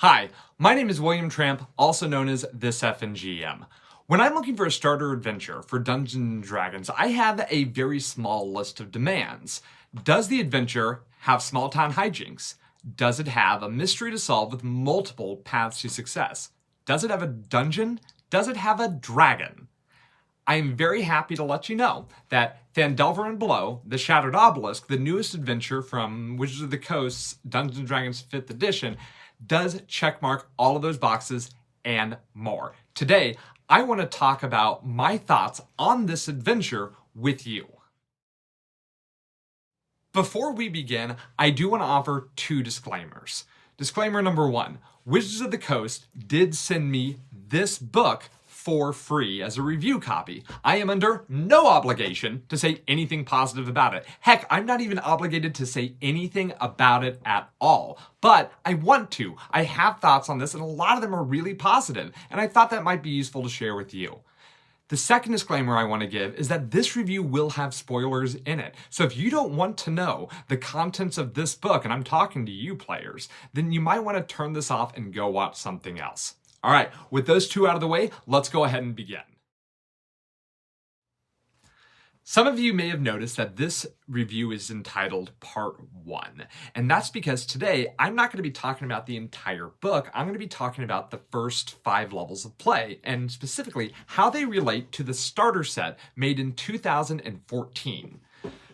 Hi, my name is William Tramp, also known as This FNGM. When I'm looking for a starter adventure for Dungeons & Dragons, I have a very small list of demands. Does the adventure have small town hijinks? Does it have a mystery to solve with multiple paths to success? Does it have a dungeon? Does it have a dragon? I am very happy to let you know that Phandelver and Below, the Shattered Obelisk, the newest adventure from Wizards of the Coast's Dungeons & Dragons 5th edition, does checkmark all of those boxes and more. Today, I want to talk about my thoughts on this adventure with you. Before we begin, I do want to offer two disclaimers. Disclaimer number one, Wizards of the Coast did send me this book for free as a review copy. I am under no obligation to say anything positive about it. Heck, I'm not even obligated to say anything about it at all. But I want to. I have thoughts on this, and a lot of them are really positive, and I thought that might be useful to share with you. The second disclaimer I want to give is that this review will have spoilers in it. So if you don't want to know the contents of this book, and I'm talking to you players, then you might want to turn this off and go watch something else. All right, with those two out of the way, let's go ahead and begin. Some of you may have noticed that this review is entitled Part 1, and that's because today I'm not going to be talking about the entire book. I'm going to be talking about the first 5 levels of play, and specifically how they relate to the starter set made in 2014.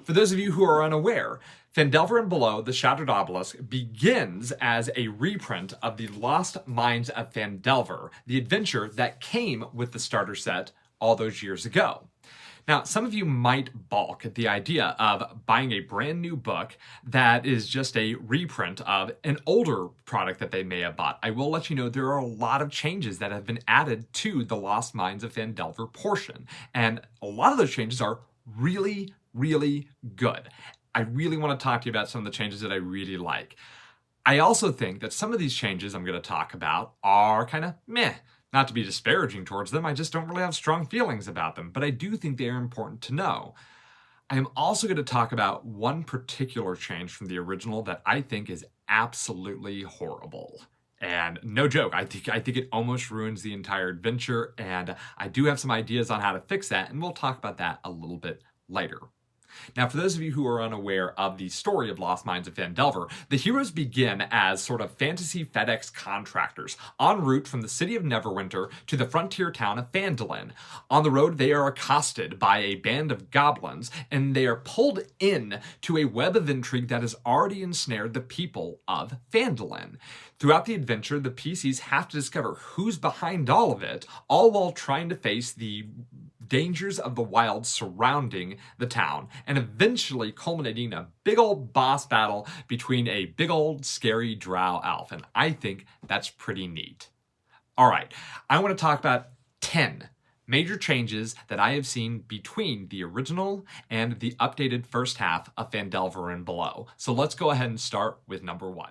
For those of you who are unaware, Phandelver and Below, the Shattered Obelisk, begins as a reprint of the Lost Mine of Phandelver, the adventure that came with the starter set all those years ago. Now, some of you might balk at the idea of buying a brand new book that is just a reprint of an older product that they may have bought. I will let you know there are a lot of changes that have been added to the Lost Mine of Phandelver portion, and a lot of those changes are really, really good. I really want to talk to you about some of the changes that I really like. I also think that some of these changes I'm going to talk about are kind of meh. Not to be disparaging towards them, I just don't really have strong feelings about them, but I do think they are important to know. I am also going to talk about one particular change from the original that I think is absolutely horrible. And no joke, I think it almost ruins the entire adventure, and I do have some ideas on how to fix that, and we'll talk about that a little bit later. Now, for those of you who are unaware of the story of Lost Mine of Phandelver, the heroes begin as sort of fantasy FedEx contractors en route from the city of Neverwinter to the frontier town of Phandalin. On the road, they are accosted by a band of goblins, and they are pulled in to a web of intrigue that has already ensnared the people of Phandalin. Throughout the adventure, the PCs have to discover who's behind all of it, all while trying to face the dangers of the wild surrounding the town, and eventually culminating in a big old boss battle between a big old scary drow elf, and I think that's pretty neat. All right, I want to talk about 10 major changes that I have seen between the original and the updated first half of Phandelver and Below. So let's go ahead and start with number 1.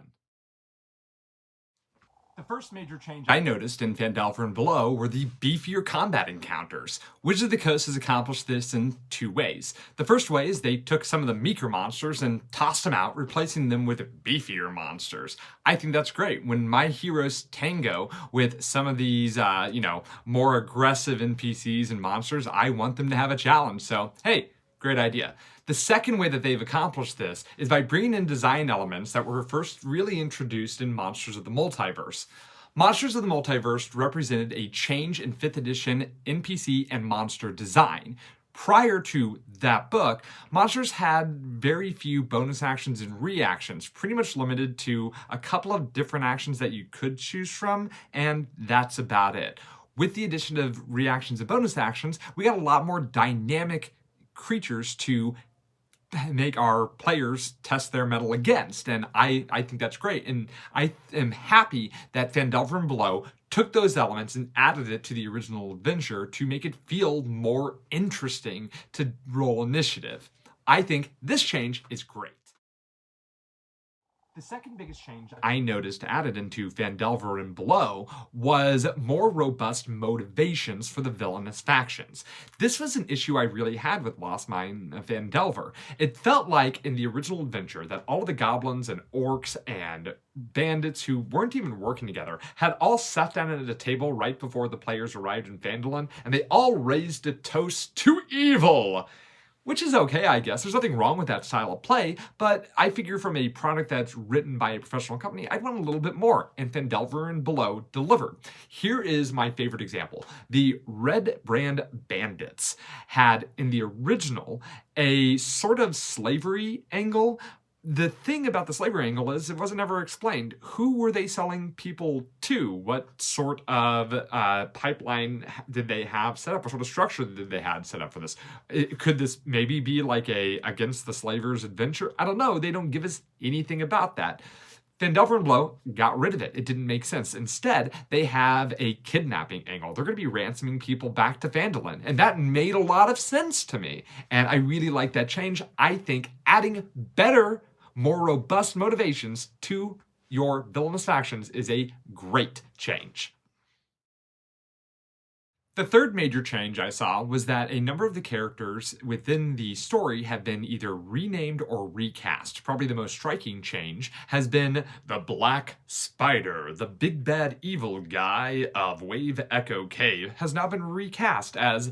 The first major change I noticed in Phandelver and Below were the beefier combat encounters. Wizards of the Coast has accomplished this in 2 ways. The first way is they took some of the meeker monsters and tossed them out, replacing them with beefier monsters. I think that's great. When my heroes tango with some of these, more aggressive NPCs and monsters, I want them to have a challenge. So, hey, great idea. The second way that they've accomplished this is by bringing in design elements that were first really introduced in Monsters of the Multiverse. Monsters of the Multiverse represented a change in 5th edition NPC and monster design. Prior to that book, monsters had very few bonus actions and reactions, pretty much limited to a couple of different actions that you could choose from, and that's about it. With the addition of reactions and bonus actions, we got a lot more dynamic creatures to make our players test their mettle against, and I think that's great, and I am happy that Phandelver and Below took those elements and added it to the original adventure to make it feel more interesting to roll initiative. I think this change is great. The second biggest change I noticed added into Phandelver and Below was more robust motivations for the villainous factions. This was an issue I really had with Lost Mine of Phandelver. It felt like in the original adventure that all of the goblins and orcs and bandits who weren't even working together had all sat down at a table right before the players arrived in Phandalin, and they all raised a toast to evil. Which is okay, I guess. There's nothing wrong with that style of play, but I figure from a product that's written by a professional company, I'd want a little bit more, and Phandelver and Below delivered. Here is my favorite example. The Red Brand Bandits had, in the original, a sort of slavery angle. The thing about the slavery angle is it wasn't ever explained. Who were they selling people to? What sort of pipeline did they have set up? What sort of structure did they have set up for this? Could this maybe be like a against the slavers adventure? I don't know. They don't give us anything about that. Phandelver and Below got rid of it. It didn't make sense. Instead, they have a kidnapping angle. They're going to be ransoming people back to Phandalin, and that made a lot of sense to me. And I really like that change. I think adding better, more robust motivations to your villainous factions is a great change. The third major change I saw was that a number of the characters within the story have been either renamed or recast. Probably the most striking change has been the Black Spider, the big bad evil guy of Wave Echo Cave, has now been recast as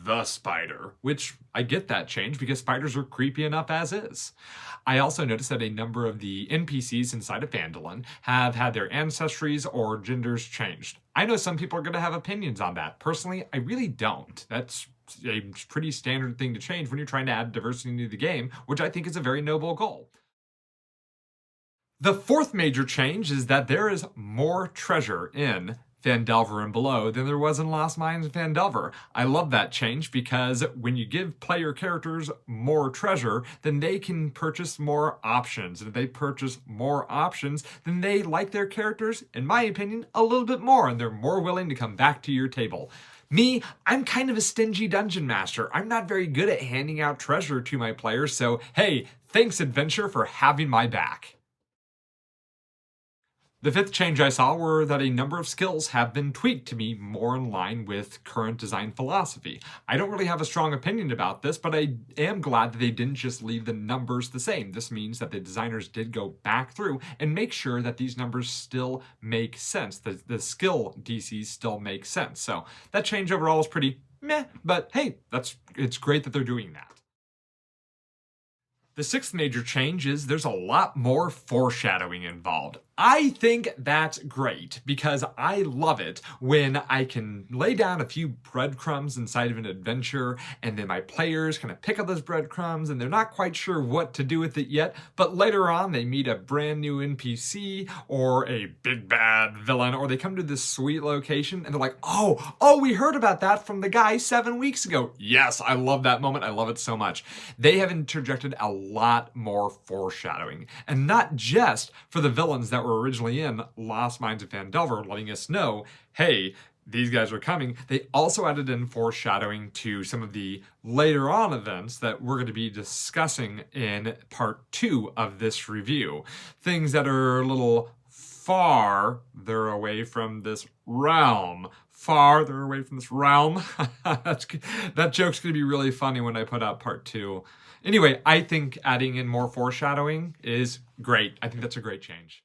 the Spider, which I get that change because spiders are creepy enough as is. I also noticed that a number of the NPCs inside of Phandalin have had their ancestries or genders changed. I know some people are going to have opinions on that. Personally, I really don't. That's a pretty standard thing to change when you're trying to add diversity to the game, which I think is a very noble goal. The fourth major change is that there is more treasure in Phandelver and Below than there was in Lost Mine of Phandelver. I love that change because when you give player characters more treasure, then they can purchase more options. And if they purchase more options, then they like their characters, in my opinion, a little bit more, and they're more willing to come back to your table. Me, I'm kind of a stingy dungeon master. I'm not very good at handing out treasure to my players, so hey, thanks Adventure for having my back. The fifth change I saw were that a number of skills have been tweaked to be more in line with current design philosophy. I don't really have a strong opinion about this, but I am glad that they didn't just leave the numbers the same. This means that the designers did go back through and make sure that these numbers still make sense. The skill DCs still make sense. So that change overall is pretty meh, but hey, it's great that they're doing that. The sixth major change is there's a lot more foreshadowing involved. I think that's great because I love it when I can lay down a few breadcrumbs inside of an adventure and then my players kind of pick up those breadcrumbs and they're not quite sure what to do with it yet, but later on they meet a brand new NPC or a big bad villain, or they come to this sweet location and they're like, oh, we heard about that from the guy 7 weeks ago. Yes, I love that moment. I love it so much. They have interjected a lot more foreshadowing, and not just for the villains that were originally in Lost Mine of Phandelver, letting us know, hey, these guys are coming. They also added in foreshadowing to some of the later on events that we're going to be discussing in part 2 of this review. Things that are a little farther away from this realm. Farther away from this realm. That joke's going to be really funny when I put out part 2. Anyway, I think adding in more foreshadowing is great. I think that's a great change.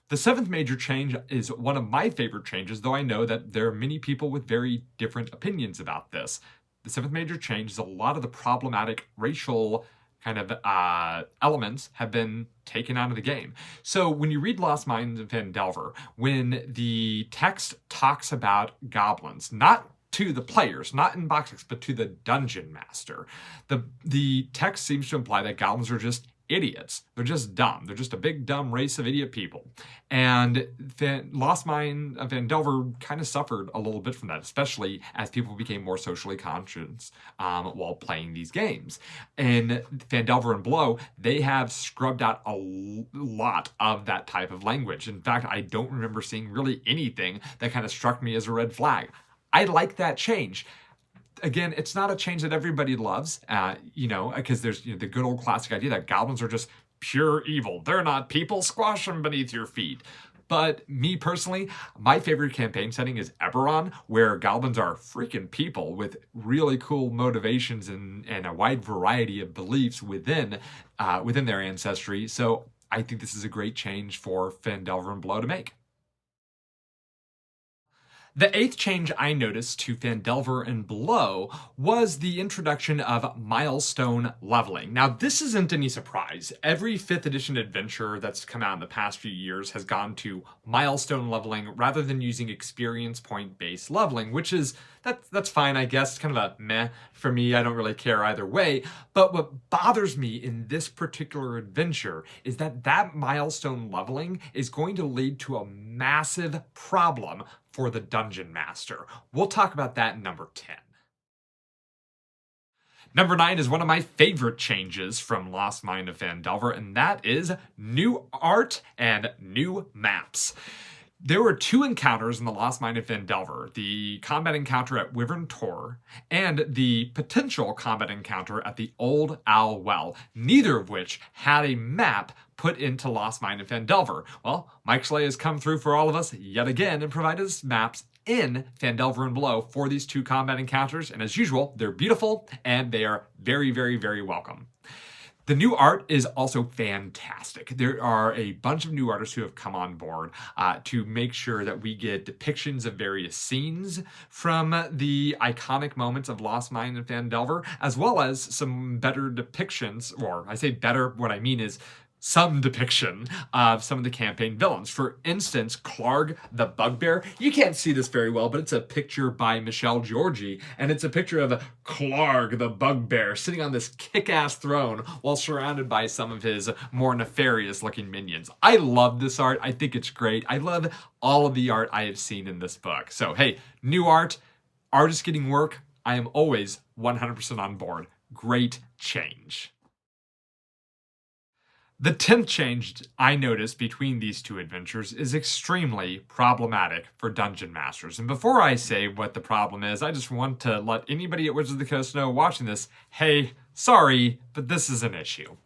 The seventh major change is one of my favorite changes, though I know that there are many people with very different opinions about this. The seventh major change is a lot of the problematic racial kind of elements have been taken out of the game. So when you read Lost Mine of Phandelver, when the text talks about goblins, not to the players, not in box text, but to the dungeon master, the text seems to imply that goblins are just idiots. They're just dumb. They're just a big dumb race of idiot people. And Lost Mine of Phandelver kind of suffered a little bit from that, especially as people became more socially conscious while playing these games. In Phandelver and Below, they have scrubbed out a lot of that type of language. In fact, I don't remember seeing really anything that kind of struck me as a red flag. I like that change. Again, it's not a change that everybody loves, because there's the good old classic idea that goblins are just pure evil. They're not people. Squash them beneath your feet. But me personally, my favorite campaign setting is Eberron, where goblins are freaking people with really cool motivations and a wide variety of beliefs within their ancestry. So I think this is a great change for Phandelver and Below to make. The eighth change I noticed to Phandelver and Below was the introduction of Milestone Leveling. Now, this isn't any surprise. Every 5th edition adventure that's come out in the past few years has gone to Milestone Leveling rather than using experience point-based leveling, which is, that's fine, I guess. It's kind of a meh for me. I don't really care either way. But what bothers me in this particular adventure is that milestone leveling is going to lead to a massive problem for the Dungeon Master. We'll talk about that in number 10. Number 9 is one of my favorite changes from Lost Mine of Phandelver, and that is new art and new maps. There were 2 encounters in the Lost Mine of Phandelver, the combat encounter at Wyvern Tor and the potential combat encounter at the Old Owl Well, neither of which had a map put into Lost Mine of Phandelver. Well, Mike Schley has come through for all of us yet again and provided us maps in Phandelver and Below for these 2 combat encounters, and as usual, they're beautiful and they are very, very, very welcome. The new art is also fantastic. There are a bunch of new artists who have come on board to make sure that we get depictions of various scenes from the iconic moments of Lost Mine of Phandelver, as well as some better depictions, or I say better, what I mean is some depiction of some of the campaign villains. For instance, Clarg the Bugbear. You can't see this very well, but it's a picture by Michelle Georgie, and it's a picture of Clarg the Bugbear sitting on this kick-ass throne while surrounded by some of his more nefarious-looking minions. I love this art. I think it's great. I love all of the art I have seen in this book. So, hey, new art, artists getting work, I am always 100% on board. Great change. The 10th change I noticed between these 2 adventures is extremely problematic for Dungeon Masters. And before I say what the problem is, I just want to let anybody at Wizards of the Coast know watching this, hey, sorry, but this is an issue.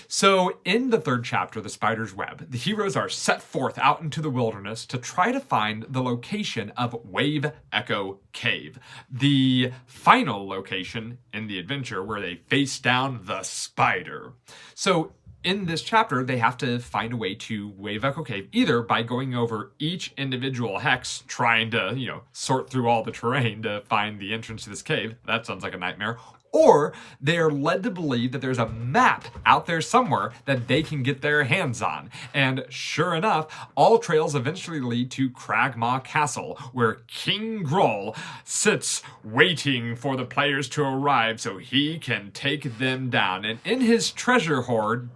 So in the 3rd chapter, The Spider's Web, the heroes are set forth out into the wilderness to try to find the location of Wave Echo Cave, the final location in the adventure where they face down the spider. So in this chapter, they have to find a way to Wave Echo Cave, either by going over each individual hex, trying to, sort through all the terrain to find the entrance to this cave. That sounds like a nightmare. Or they are led to believe that there's a map out there somewhere that they can get their hands on. And sure enough, all trails eventually lead to Cragmaw Castle, where King Groll sits waiting for the players to arrive so he can take them down. And in his treasure hoard,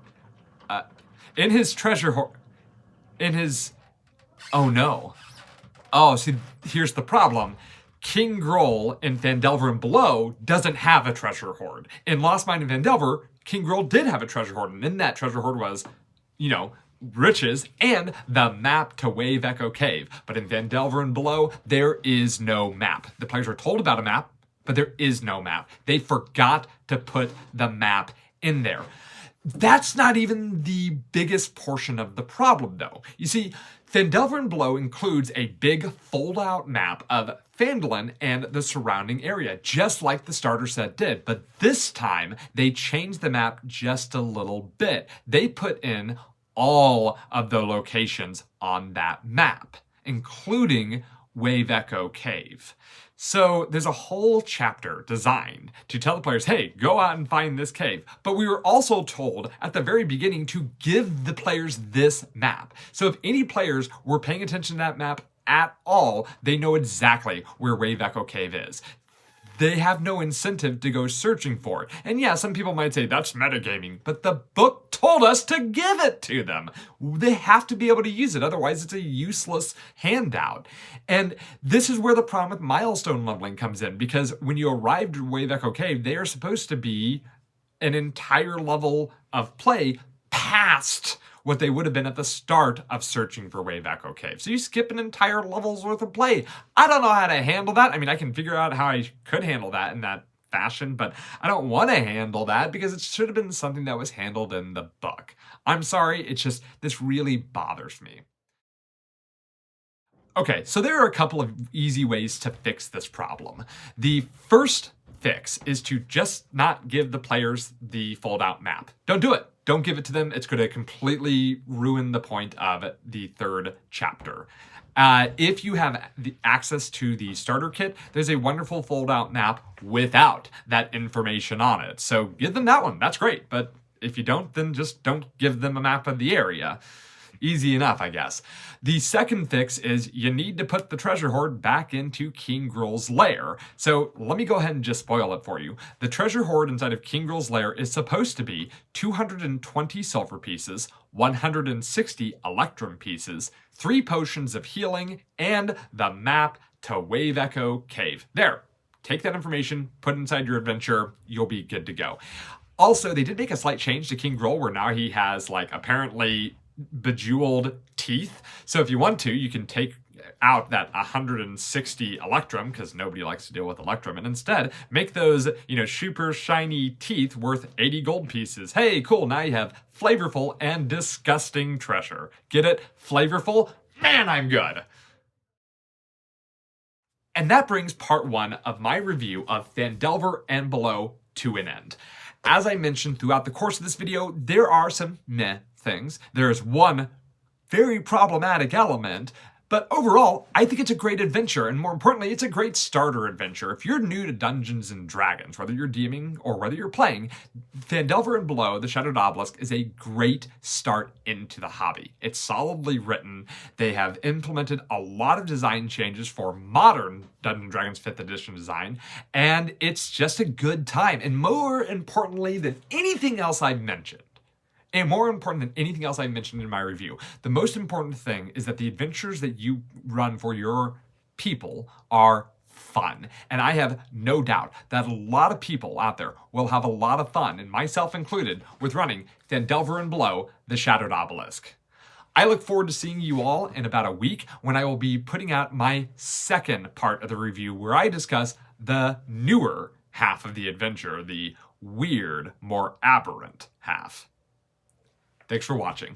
oh no. Oh, see, here's the problem. King Groll in Phandelver and Below doesn't have a treasure hoard. In Lost Mine of Phandelver, King Groll did have a treasure hoard, and in that treasure hoard was, riches and the map to Wave Echo Cave. But in Phandelver and Below, there is no map. The players are told about a map, but there is no map. They forgot to put the map in there. That's not even the biggest portion of the problem, though. You see, Phandelver and Below includes a big fold-out map of Phandalin and the surrounding area, just like the starter set did. But this time, they changed the map just a little bit. They put in all of the locations on that map, including Wave Echo Cave. So there's a whole chapter designed to tell the players, hey, go out and find this cave. But we were also told at the very beginning to give the players this map. So if any players were paying attention to that map at all, they know exactly where Wave Echo Cave is. They have no incentive to go searching for it. And yeah, some people might say that's metagaming, but the book told us to give it to them. They have to be able to use it, otherwise it's a useless handout. And this is where the problem with milestone leveling comes in, because when you arrive to Wave Echo Cave, they are supposed to be an entire level of play past what they would have been at the start of searching for Wave Echo Cave. So you skip an entire level's worth of play. I don't know how to handle that. I mean, I can figure out how I could handle that in that fashion, but I don't want to handle that because it should have been something that was handled in the book. I'm sorry, it's just, this really bothers me. Okay, so there are a couple of easy ways to fix this problem. The first fix is to just not give the players the fold-out map. Don't do it. Don't give it to them. It's going to completely ruin the point of the third chapter. If you have the access to the starter kit, there's a wonderful fold-out map without that information on it. So give them that one. That's great. But if you don't, then just don't give them a map of the area. Easy enough, I guess. The second fix is you need to put the treasure hoard back into King Gruul's lair. So let me go ahead and just spoil it for you. The treasure hoard inside of King Gruul's lair is supposed to be 220 silver pieces, 160 electrum pieces, 3 potions of healing, and the map to Wave Echo Cave. There. Take that information, put it inside your adventure, you'll be good to go. Also, they did make a slight change to King Gruul where now he has, like, apparently bejeweled teeth. So if you want to, you can take out that 160 electrum, because nobody likes to deal with electrum, and instead make those, super shiny teeth worth 80 gold pieces. Hey, cool, now you have flavorful and disgusting treasure. Get it? Flavorful? Man, I'm good. And that brings part 1 of my review of Phandelver and Below to an end. As I mentioned throughout the course of this video, there are some meh things. There is one very problematic element, but overall, I think it's a great adventure, and more importantly, it's a great starter adventure. If you're new to Dungeons & Dragons, whether you're DMing or whether you're playing, Phandelver and Below, the Shattered Obelisk, is a great start into the hobby. It's solidly written. They have implemented a lot of design changes for modern Dungeons & Dragons 5th edition design, and it's just a good time. And more importantly than anything else I've mentioned, and more important than anything else I mentioned in my review, the most important thing is that the adventures that you run for your people are fun. And I have no doubt that a lot of people out there will have a lot of fun, and myself included, with running Phandelver and Below, the Shattered Obelisk. I look forward to seeing you all in about a week when I will be putting out my second part of the review where I discuss the newer half of the adventure, the weird, more aberrant half. Thanks for watching.